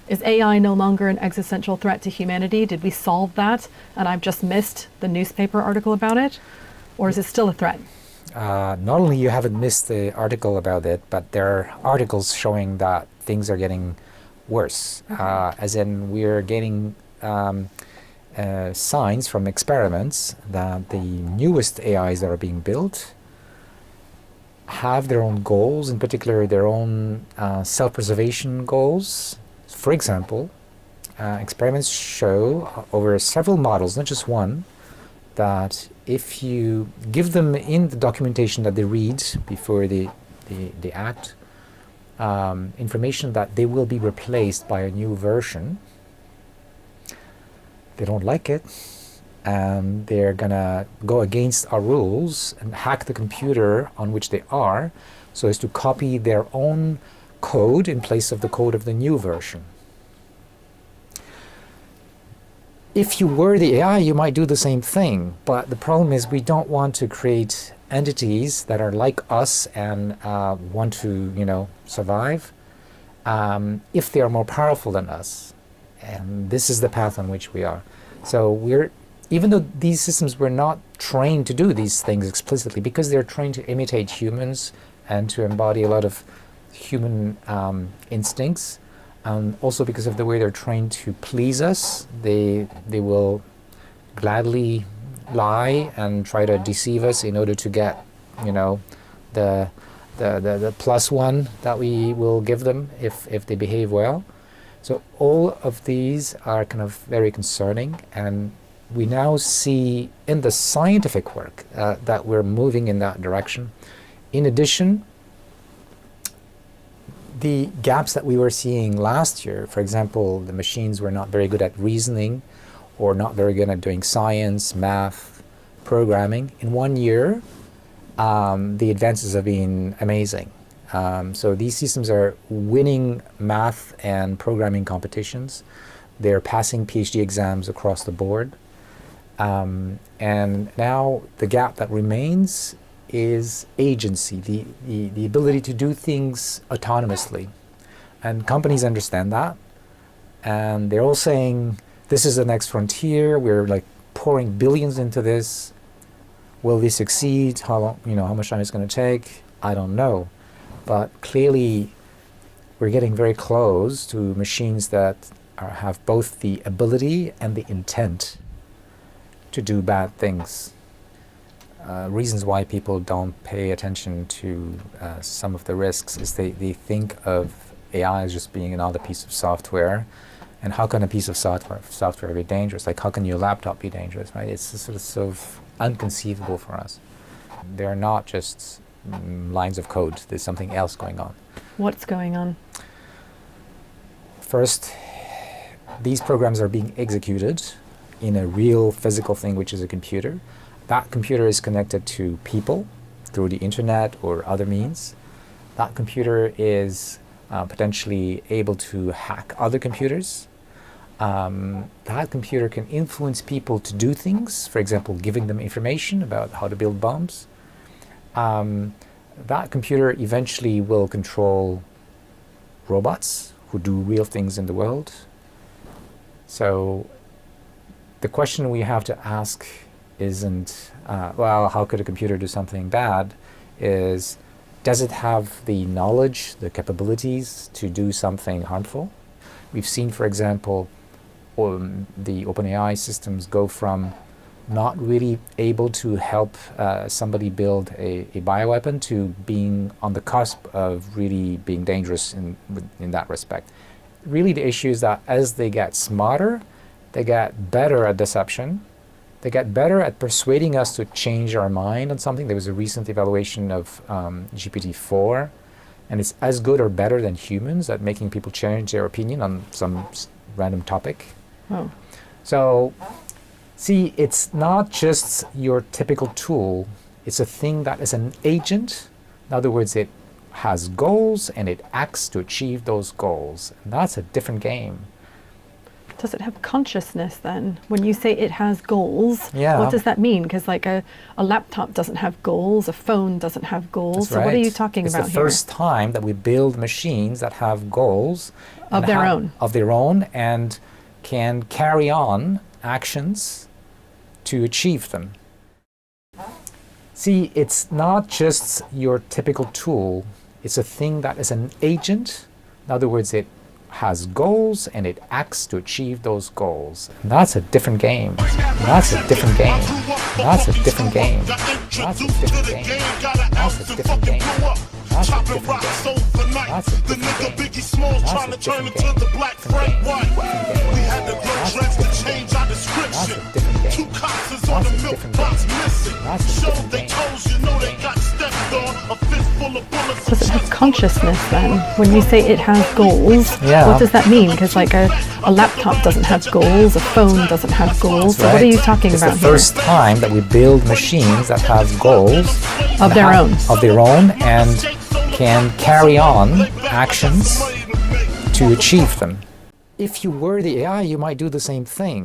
Is AI no longer an existential threat to humanity? Did we solve that and I've just missed the newspaper article about it? Or is it still a threat? Not only you haven't missed the article about it, but there are articles showing that things are getting worse. As in, we're getting signs from experiments that the newest AIs that are being built have their own goals, in particular their own self-preservation goals. For example, experiments show over several models, not just one, that if you give them in the documentation that they read before they act, information that they will be replaced by a new version, they don't like it, and they're gonna go against our rules and hack the computer on which they are, so as to copy their own code in place of the code of the new version. If you were the AI, you might do the same thing, but the problem is we don't want to create entities that are like us and want to, survive if they are more powerful than us. And this is the path on which we are. So even though these systems were not trained to do these things explicitly, because they're trained to imitate humans and to embody a lot of human instincts, also because of the way they're trained to please us, they will gladly lie and try to deceive us in order to get, the plus one that we will give them if they behave well. So all of these are kind of very concerning, and we now see in the scientific work that we're moving in that direction. In addition, the gaps that we were seeing last year, for example, the machines were not very good at reasoning or not very good at doing science, math, programming. In 1 year, the advances have been amazing. So these systems are winning math and programming competitions. They're passing PhD exams across the board. And now the gap that remains is agency, the ability to do things autonomously. And companies understand that. And they're all saying, this is the next frontier. We're like pouring billions into this. Will we succeed? How long, how much time it's going to take? I don't know. But clearly, we're getting very close to machines that have both the ability and the intent to do bad things. Reasons why people don't pay attention to some of the risks is they think of AI as just being another piece of software. And how can a piece of software be dangerous? Like, how can your laptop be dangerous, right? It's sort of unconceivable for us. They're not just lines of code. There's something else going on. What's going on? First, these programs are being executed in a real physical thing, which is a computer. That computer is connected to people through the internet or other means. That computer is potentially able to hack other computers. That computer can influence people to do things, for example, giving them information about how to build bombs. That computer eventually will control robots who do real things in the world. So the question we have to ask isn't, how could a computer do something bad? Is, does it have the knowledge, the capabilities to do something harmful? We've seen, for example, the OpenAI systems go from not really able to help somebody build a bioweapon to being on the cusp of really being dangerous in that respect. Really, the issue is that as they get smarter, they get better at deception. They get better at persuading us to change our mind on something. There was a recent evaluation of GPT-4, and it's as good or better than humans at making people change their opinion on some random topic. Oh. So, see, it's not just your typical tool. It's a thing that is an agent. In other words, it has goals and it acts to achieve those goals. And that's a different game. Does it have consciousness then? When you say it has goals, Yeah. what does that mean? Because like a laptop doesn't have goals, a phone doesn't have goals. That's So what are right. you talking it's about the here? first time that we build machines that have goals Of and their own. of their own, and can carry on actions to achieve them. See, it's not just your typical tool. It's a thing that is an agent. In other words, it has goals and it acts to achieve those goals. And that's a different game. That's a different game. That's a different game. That's a different game. That's a different game. That's a different game. That's a different game. That's a different game. We had to grow trends to change our description. Two cops is on the milk box missing. Show they toes, you know they got stepped on. A fistful of bullets. Does it have consciousness then? When you say it has goals, Yeah. what does that mean? Because like a laptop doesn't have goals, a phone doesn't have goals. So what are you talking it's about the first time that we build machines that have goals Of their own. of their own, and can carry on actions to achieve them. If you were the AI, you might do the same thing.